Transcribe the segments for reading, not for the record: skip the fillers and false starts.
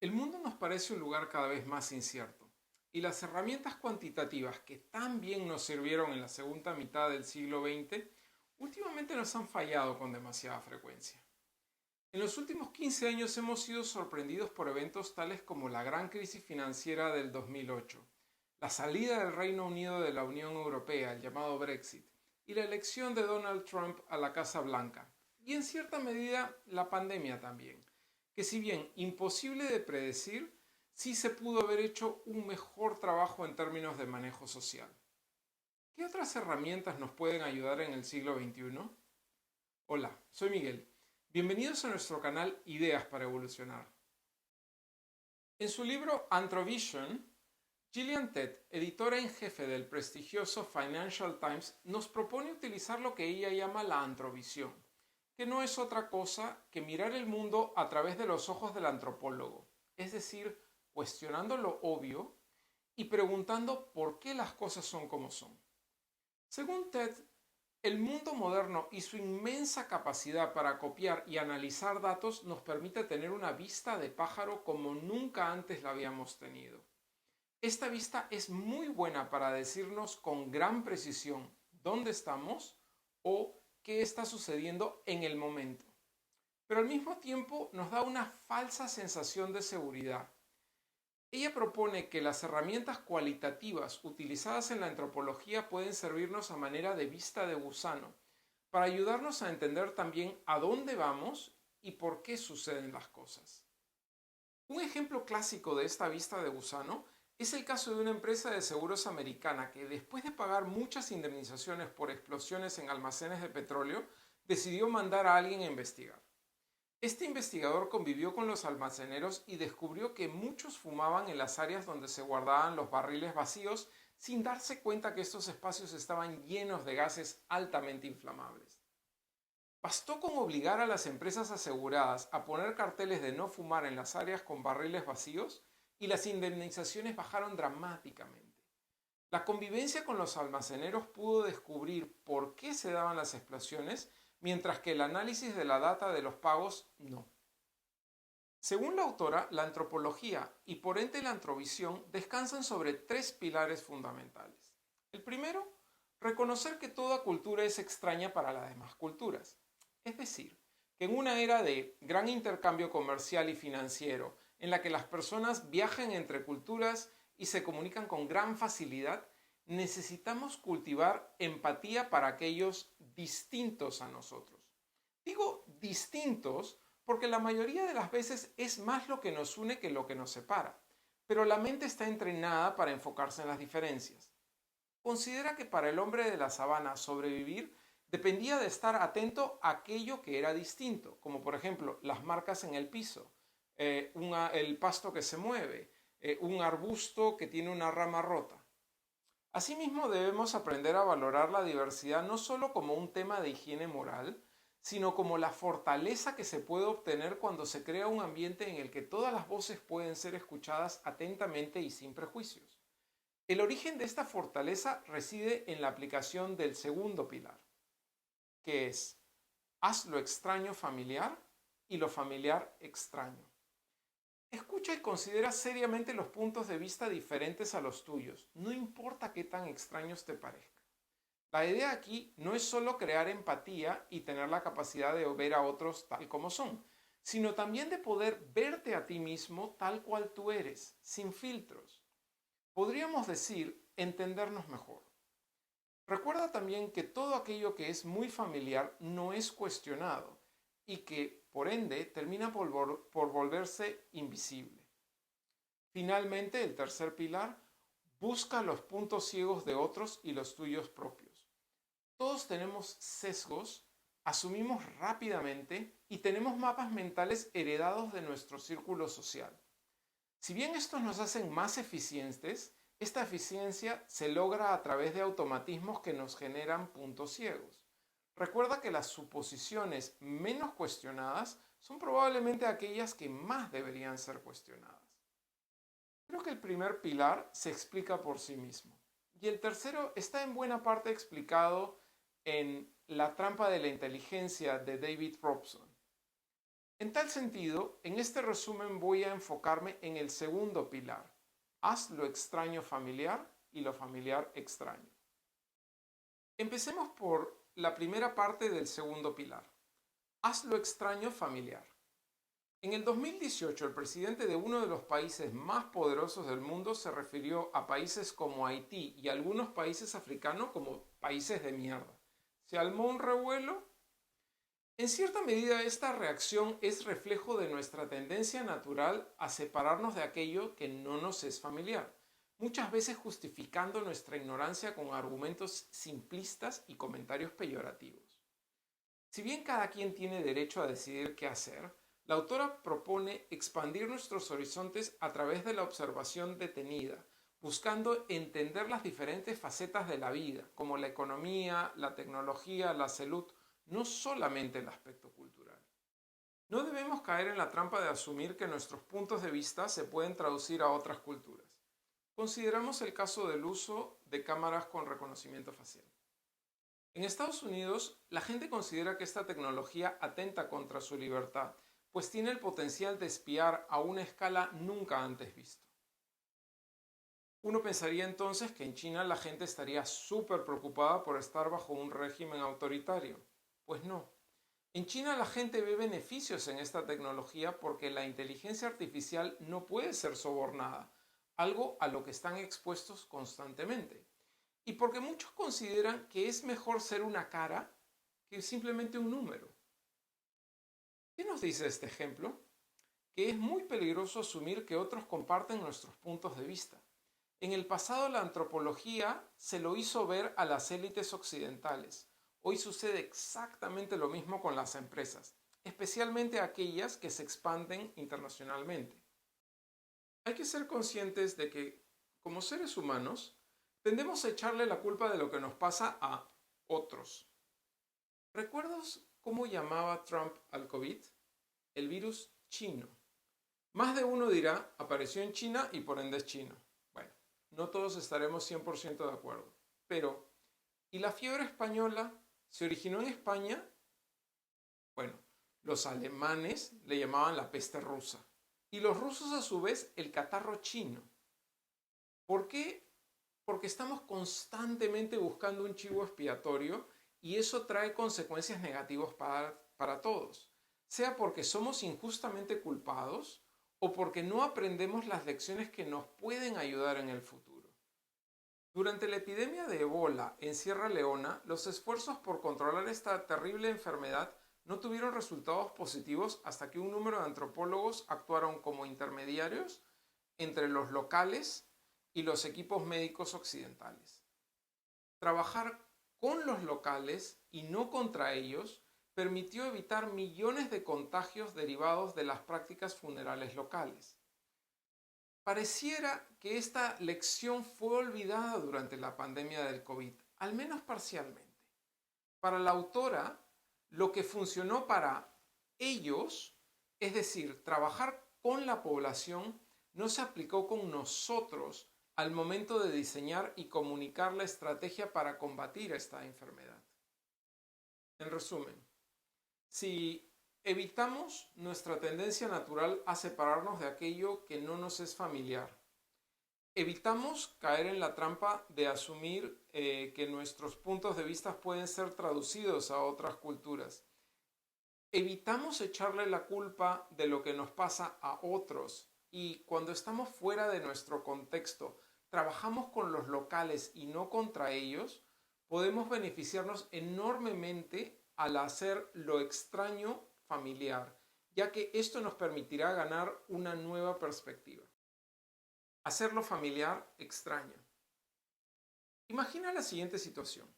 El mundo nos parece un lugar cada vez más incierto, y las herramientas cuantitativas que tan bien nos sirvieron en la segunda mitad del siglo XX últimamente nos han fallado con demasiada frecuencia. En los últimos 15 años hemos sido sorprendidos por eventos tales como la gran crisis financiera del 2008, la salida del Reino Unido de la Unión Europea, el llamado Brexit, y la elección de Donald Trump a la Casa Blanca, y en cierta medida la pandemia también, que si bien imposible de predecir, sí se pudo haber hecho un mejor trabajo en términos de manejo social. ¿Qué otras herramientas nos pueden ayudar en el siglo XXI? Hola, soy Miguel. Bienvenidos a nuestro canal Ideas para Evolucionar. En su libro Anthrovision, Gillian Tett, editora en jefe del prestigioso Financial Times, nos propone utilizar lo que ella llama la antrovisión, que no es otra cosa que mirar el mundo a través de los ojos del antropólogo, es decir, cuestionando lo obvio y preguntando por qué las cosas son como son. Según Tett, el mundo moderno y su inmensa capacidad para copiar y analizar datos nos permite tener una vista de pájaro como nunca antes la habíamos tenido. Esta vista es muy buena para decirnos con gran precisión dónde estamos o qué está sucediendo en el momento. Pero al mismo tiempo nos da una falsa sensación de seguridad. Ella propone que las herramientas cualitativas utilizadas en la antropología pueden servirnos a manera de vista de gusano, para ayudarnos a entender también a dónde vamos y por qué suceden las cosas. Un ejemplo clásico de esta vista de gusano es el caso de una empresa de seguros americana que, después de pagar muchas indemnizaciones por explosiones en almacenes de petróleo, decidió mandar a alguien a investigar. Este investigador convivió con los almaceneros y descubrió que muchos fumaban en las áreas donde se guardaban los barriles vacíos, sin darse cuenta que estos espacios estaban llenos de gases altamente inflamables. Bastó con obligar a las empresas aseguradas a poner carteles de no fumar en las áreas con barriles vacíos y las indemnizaciones bajaron dramáticamente. La convivencia con los almaceneros pudo descubrir por qué se daban las explosiones, mientras que el análisis de la data de los pagos no. Según la autora, la antropología y por ende la antrovisión descansan sobre tres pilares fundamentales. El primero, reconocer que toda cultura es extraña para las demás culturas. Es decir, que en una era de gran intercambio comercial y financiero, en la que las personas viajan entre culturas y se comunican con gran facilidad, necesitamos cultivar empatía para aquellos distintos a nosotros. Digo distintos porque la mayoría de las veces es más lo que nos une que lo que nos separa, pero la mente está entrenada para enfocarse en las diferencias. Considera que para el hombre de la sabana sobrevivir dependía de estar atento a aquello que era distinto, como por ejemplo las marcas en el piso, el pasto que se mueve, un arbusto que tiene una rama rota. Asimismo, debemos aprender a valorar la diversidad no solo como un tema de higiene moral, sino como la fortaleza que se puede obtener cuando se crea un ambiente en el que todas las voces pueden ser escuchadas atentamente y sin prejuicios. El origen de esta fortaleza reside en la aplicación del segundo pilar, que es haz lo extraño familiar y lo familiar extraño. Escucha y considera seriamente los puntos de vista diferentes a los tuyos, no importa qué tan extraños te parezcan. La idea aquí no es solo crear empatía y tener la capacidad de ver a otros tal como son, sino también de poder verte a ti mismo tal cual tú eres, sin filtros. Podríamos decir entendernos mejor. Recuerda también que todo aquello que es muy familiar no es cuestionado y que, por ende, termina por volverse invisible. Finalmente, el tercer pilar, busca los puntos ciegos de otros y los tuyos propios. Todos tenemos sesgos, asumimos rápidamente y tenemos mapas mentales heredados de nuestro círculo social. Si bien estos nos hacen más eficientes, esta eficiencia se logra a través de automatismos que nos generan puntos ciegos. Recuerda que las suposiciones menos cuestionadas son probablemente aquellas que más deberían ser cuestionadas. Creo que el primer pilar se explica por sí mismo. Y el tercero está en buena parte explicado en La trampa de la inteligencia de David Robson. En tal sentido, en este resumen voy a enfocarme en el segundo pilar. Haz lo extraño familiar y lo familiar extraño. Empecemos por la primera parte del segundo pilar. Haz lo extraño familiar. En el 2018, el presidente de uno de los países más poderosos del mundo se refirió a países como Haití y algunos países africanos como países de mierda. ¿Se armó un revuelo? En cierta medida, esta reacción es reflejo de nuestra tendencia natural a separarnos de aquello que no nos es familiar, muchas veces justificando nuestra ignorancia con argumentos simplistas y comentarios peyorativos. Si bien cada quien tiene derecho a decidir qué hacer, la autora propone expandir nuestros horizontes a través de la observación detenida, buscando entender las diferentes facetas de la vida, como la economía, la tecnología, la salud, no solamente el aspecto cultural. No debemos caer en la trampa de asumir que nuestros puntos de vista se pueden traducir a otras culturas. Consideramos el caso del uso de cámaras con reconocimiento facial. En Estados Unidos, la gente considera que esta tecnología atenta contra su libertad, pues tiene el potencial de espiar a una escala nunca antes vista. Uno pensaría entonces que en China la gente estaría súper preocupada por estar bajo un régimen autoritario. Pues no. En China la gente ve beneficios en esta tecnología porque la inteligencia artificial no puede ser sobornada, algo a lo que están expuestos constantemente. Y porque muchos consideran que es mejor ser una cara que simplemente un número. ¿Qué nos dice este ejemplo? Que es muy peligroso asumir que otros comparten nuestros puntos de vista. En el pasado la antropología se lo hizo ver a las élites occidentales. Hoy sucede exactamente lo mismo con las empresas, especialmente aquellas que se expanden internacionalmente. Hay que ser conscientes de que, como seres humanos, tendemos a echarle la culpa de lo que nos pasa a otros. ¿Recuerdas cómo llamaba Trump al COVID? El virus chino. Más de uno dirá, apareció en China y por ende es chino. Bueno, no todos estaremos 100% de acuerdo. Pero, ¿y la fiebre española se originó en España? Bueno, los alemanes le llamaban la peste rusa. Y los rusos a su vez el catarro chino. ¿Por qué? Porque estamos constantemente buscando un chivo expiatorio y eso trae consecuencias negativas para todos. Sea porque somos injustamente culpados o porque no aprendemos las lecciones que nos pueden ayudar en el futuro. Durante la epidemia de Ebola en Sierra Leona, los esfuerzos por controlar esta terrible enfermedad no tuvieron resultados positivos hasta que un número de antropólogos actuaron como intermediarios entre los locales y los equipos médicos occidentales. Trabajar con los locales y no contra ellos permitió evitar millones de contagios derivados de las prácticas funerales locales. Pareciera que esta lección fue olvidada durante la pandemia del COVID, al menos parcialmente. Para la autora, lo que funcionó para ellos, es decir, trabajar con la población, no se aplicó con nosotros al momento de diseñar y comunicar la estrategia para combatir esta enfermedad. En resumen, si evitamos nuestra tendencia natural a separarnos de aquello que no nos es familiar, evitamos caer en la trampa de asumir que nuestros puntos de vista pueden ser traducidos a otras culturas, evitamos echarle la culpa de lo que nos pasa a otros y cuando estamos fuera de nuestro contexto, trabajamos con los locales y no contra ellos, podemos beneficiarnos enormemente al hacer lo extraño familiar, ya que esto nos permitirá ganar una nueva perspectiva. Hacerlo familiar extraño. Imagina la siguiente situación.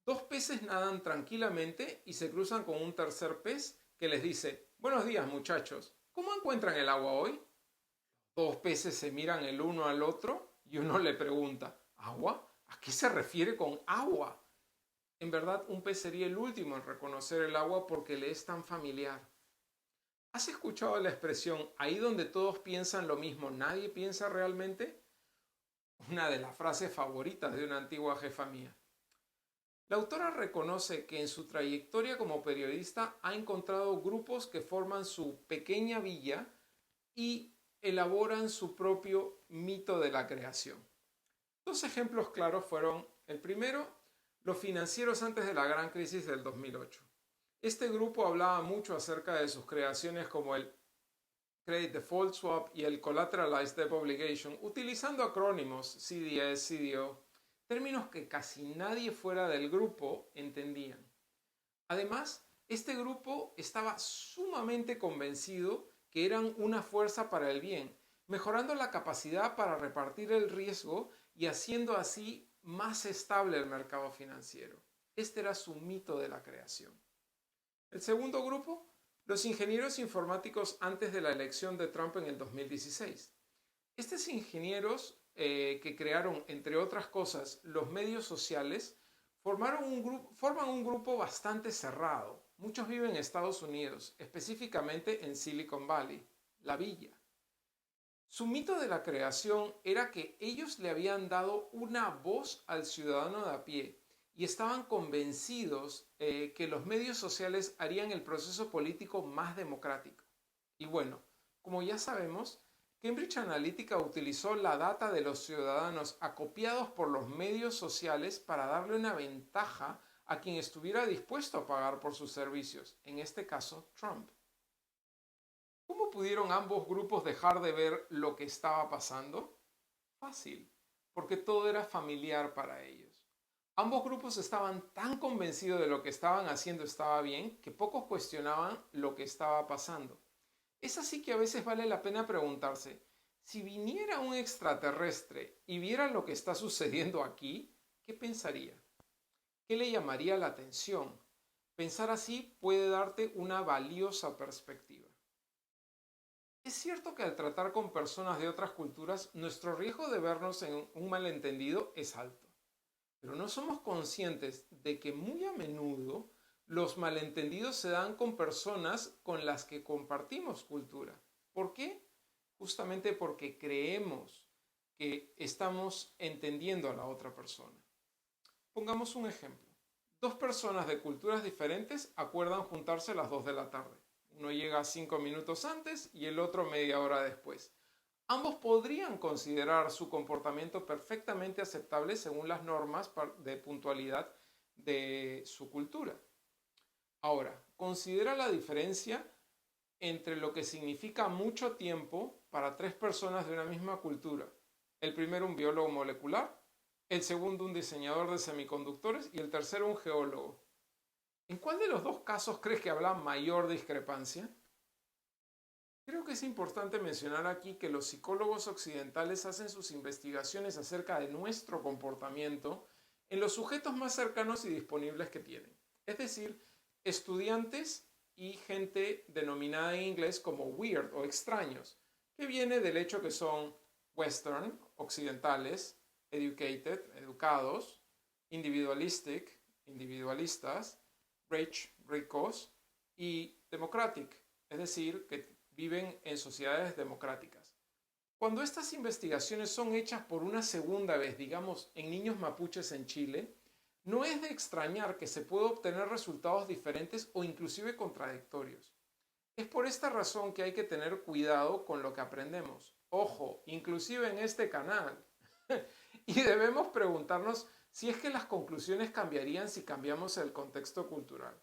Dos peces nadan tranquilamente y se cruzan con un tercer pez que les dice, buenos días muchachos, ¿cómo encuentran el agua hoy? Dos peces se miran el uno al otro y uno le pregunta, ¿agua? ¿A qué se refiere con agua? En verdad, un pez sería el último en reconocer el agua porque le es tan familiar. ¿Has escuchado la expresión, ahí donde todos piensan lo mismo, nadie piensa realmente? Una de las frases favoritas de una antigua jefa mía. La autora reconoce que en su trayectoria como periodista ha encontrado grupos que forman su pequeña villa y elaboran su propio mito de la creación. Dos ejemplos claros fueron, el primero, los financieros antes de la gran crisis del 2008. Este grupo hablaba mucho acerca de sus creaciones como el Credit Default Swap y el Collateralized Debt Obligation, utilizando acrónimos CDS, CDO, términos que casi nadie fuera del grupo entendían. Además, este grupo estaba sumamente convencido que eran una fuerza para el bien, mejorando la capacidad para repartir el riesgo y haciendo así más estable el mercado financiero. Este era su mito de la creación. El segundo grupo, los ingenieros informáticos antes de la elección de Trump en el 2016. Estos ingenieros que crearon, entre otras cosas, los medios sociales, forman un grupo bastante cerrado. Muchos viven en Estados Unidos, específicamente en Silicon Valley, la villa. Su mito de la creación era que ellos le habían dado una voz al ciudadano de a pie y estaban convencidos que los medios sociales harían el proceso político más democrático. Y bueno, como ya sabemos, Cambridge Analytica utilizó la data de los ciudadanos acopiados por los medios sociales para darle una ventaja a quien estuviera dispuesto a pagar por sus servicios, en este caso Trump. ¿Cómo pudieron ambos grupos dejar de ver lo que estaba pasando? Fácil, porque todo era familiar para ellos. Ambos grupos estaban tan convencidos de lo que estaban haciendo estaba bien que pocos cuestionaban lo que estaba pasando. Es así que a veces vale la pena preguntarse, si viniera un extraterrestre y viera lo que está sucediendo aquí, ¿qué pensaría? ¿Qué le llamaría la atención? Pensar así puede darte una valiosa perspectiva. Es cierto que al tratar con personas de otras culturas, nuestro riesgo de vernos en un malentendido es alto. Pero no somos conscientes de que muy a menudo los malentendidos se dan con personas con las que compartimos cultura. ¿Por qué? Justamente porque creemos que estamos entendiendo a la otra persona. Pongamos un ejemplo. Dos personas de culturas diferentes acuerdan juntarse a las 2 de la tarde. Uno llega 5 minutos antes y el otro media hora después. Ambos podrían considerar su comportamiento perfectamente aceptable según las normas de puntualidad de su cultura. Ahora, considera la diferencia entre lo que significa mucho tiempo para tres personas de una misma cultura. El primero un biólogo molecular, el segundo un diseñador de semiconductores y el tercero un geólogo. ¿En cuál de los dos casos crees que habrá mayor discrepancia? Creo que es importante mencionar aquí que los psicólogos occidentales hacen sus investigaciones acerca de nuestro comportamiento en los sujetos más cercanos y disponibles que tienen. Es decir, estudiantes y gente denominada en inglés como weird o extraños, que viene del hecho que son western, occidentales, educated, educados, individualistic, individualistas, rich, ricos, y democratic, es decir, que viven en sociedades democráticas. Cuando estas investigaciones son hechas por una segunda vez, digamos, en niños mapuches en Chile, no es de extrañar que se pueda obtener resultados diferentes o inclusive contradictorios. Es por esta razón que hay que tener cuidado con lo que aprendemos. Ojo, inclusive en este canal. Y debemos preguntarnos si es que las conclusiones cambiarían si cambiamos el contexto cultural.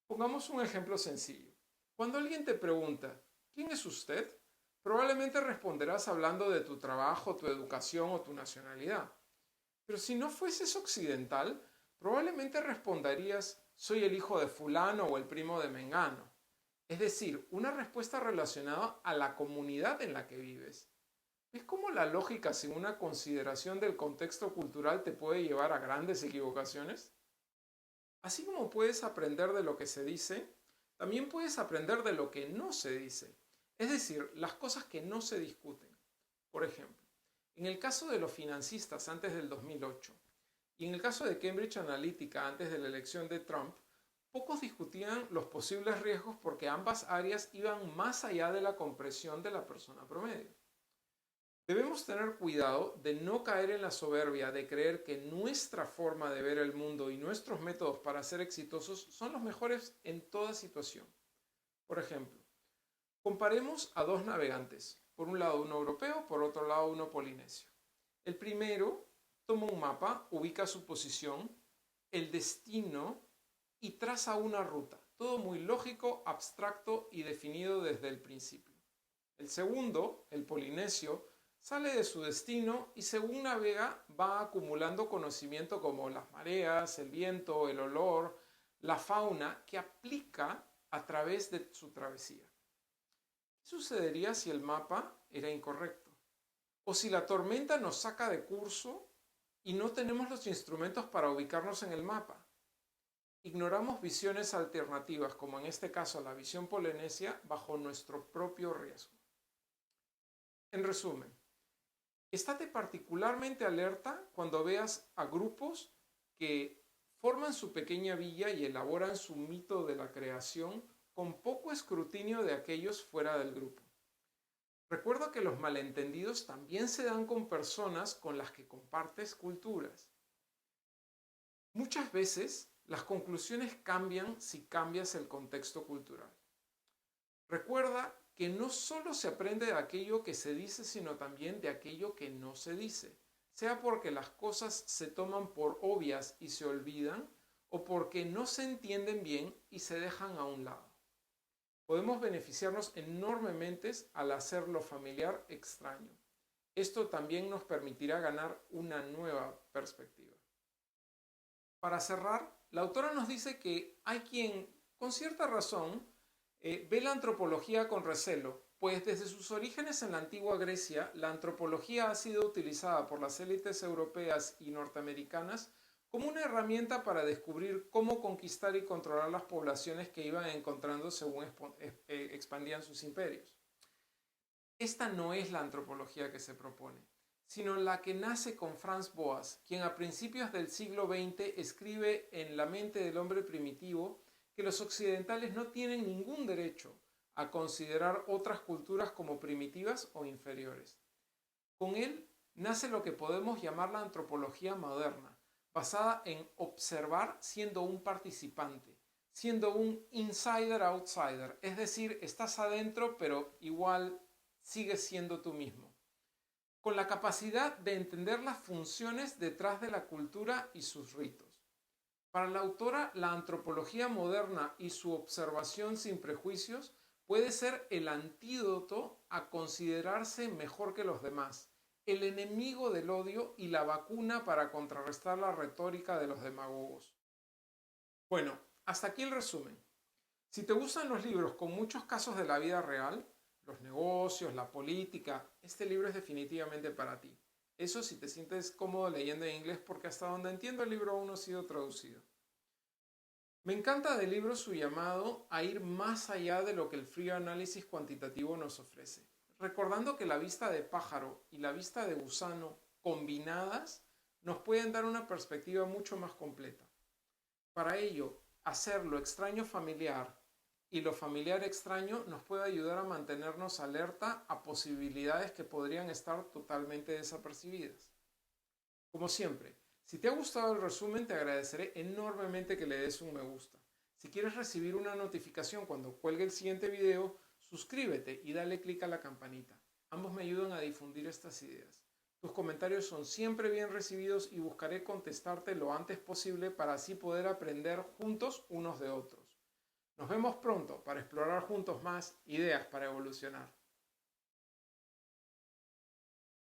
Pongamos un ejemplo sencillo. Cuando alguien te pregunta, ¿quién es usted? Probablemente responderás hablando de tu trabajo, tu educación o tu nacionalidad. Pero si no fueses occidental, probablemente responderías, soy el hijo de fulano o el primo de mengano. Es decir, una respuesta relacionada a la comunidad en la que vives. ¿Ves cómo la lógica sin una consideración del contexto cultural te puede llevar a grandes equivocaciones? Así como puedes aprender de lo que se dice, también puedes aprender de lo que no se dice. Es decir, las cosas que no se discuten. Por ejemplo, en el caso de los financistas antes del 2008 y en el caso de Cambridge Analytica antes de la elección de Trump, pocos discutían los posibles riesgos porque ambas áreas iban más allá de la comprensión de la persona promedio. Debemos tener cuidado de no caer en la soberbia de creer que nuestra forma de ver el mundo y nuestros métodos para ser exitosos son los mejores en toda situación. Por ejemplo, comparemos a dos navegantes, por un lado uno europeo, por otro lado uno polinesio. El primero toma un mapa, ubica su posición, el destino y traza una ruta. Todo muy lógico, abstracto y definido desde el principio. El segundo, el polinesio, sale de su destino y según navega va acumulando conocimiento como las mareas, el viento, el olor, la fauna que aplica a través de su travesía. ¿Qué sucedería si el mapa era incorrecto? O si la tormenta nos saca de curso y no tenemos los instrumentos para ubicarnos en el mapa. Ignoramos visiones alternativas, como en este caso la visión polinesia, bajo nuestro propio riesgo. En resumen, estate particularmente alerta cuando veas a grupos que forman su pequeña villa y elaboran su mito de la creación con poco escrutinio de aquellos fuera del grupo. Recuerda que los malentendidos también se dan con personas con las que compartes culturas. Muchas veces las conclusiones cambian si cambias el contexto cultural. Recuerda que no solo se aprende de aquello que se dice, sino también de aquello que no se dice, sea porque las cosas se toman por obvias y se olvidan, o porque no se entienden bien y se dejan a un lado. Podemos beneficiarnos enormemente al hacer lo familiar extraño. Esto también nos permitirá ganar una nueva perspectiva. Para cerrar, la autora nos dice que hay quien, con cierta razón, ve la antropología con recelo, pues desde sus orígenes en la antigua Grecia, la antropología ha sido utilizada por las élites europeas y norteamericanas como una herramienta para descubrir cómo conquistar y controlar las poblaciones que iban encontrando según expandían sus imperios. Esta no es la antropología que se propone, sino la que nace con Franz Boas, quien a principios del siglo XX escribe en La mente del hombre primitivo que los occidentales no tienen ningún derecho a considerar otras culturas como primitivas o inferiores. Con él nace lo que podemos llamar la antropología moderna, basada en observar siendo un participante, siendo un insider-outsider, es decir, estás adentro pero igual sigues siendo tú mismo, con la capacidad de entender las funciones detrás de la cultura y sus ritos. Para la autora, la antropología moderna y su observación sin prejuicios puede ser el antídoto a considerarse mejor que los demás, el enemigo del odio y la vacuna para contrarrestar la retórica de los demagogos. Bueno, hasta aquí el resumen. Si te gustan los libros con muchos casos de la vida real, los negocios, la política, este libro es definitivamente para ti. Eso si te sientes cómodo leyendo en inglés, porque hasta donde entiendo el libro aún no ha sido traducido. Me encanta del libro su llamado a ir más allá de lo que el frío análisis cuantitativo nos ofrece, recordando que la vista de pájaro y la vista de gusano combinadas nos pueden dar una perspectiva mucho más completa. Para ello, hacer lo extraño familiar y lo familiar extraño nos puede ayudar a mantenernos alerta a posibilidades que podrían estar totalmente desapercibidas. Como siempre, si te ha gustado el resumen, te agradeceré enormemente que le des un me gusta. Si quieres recibir una notificación cuando cuelgue el siguiente video, suscríbete y dale clic a la campanita. Ambos me ayudan a difundir estas ideas. Tus comentarios son siempre bien recibidos y buscaré contestarte lo antes posible para así poder aprender juntos unos de otros. Nos vemos pronto para explorar juntos más ideas para evolucionar.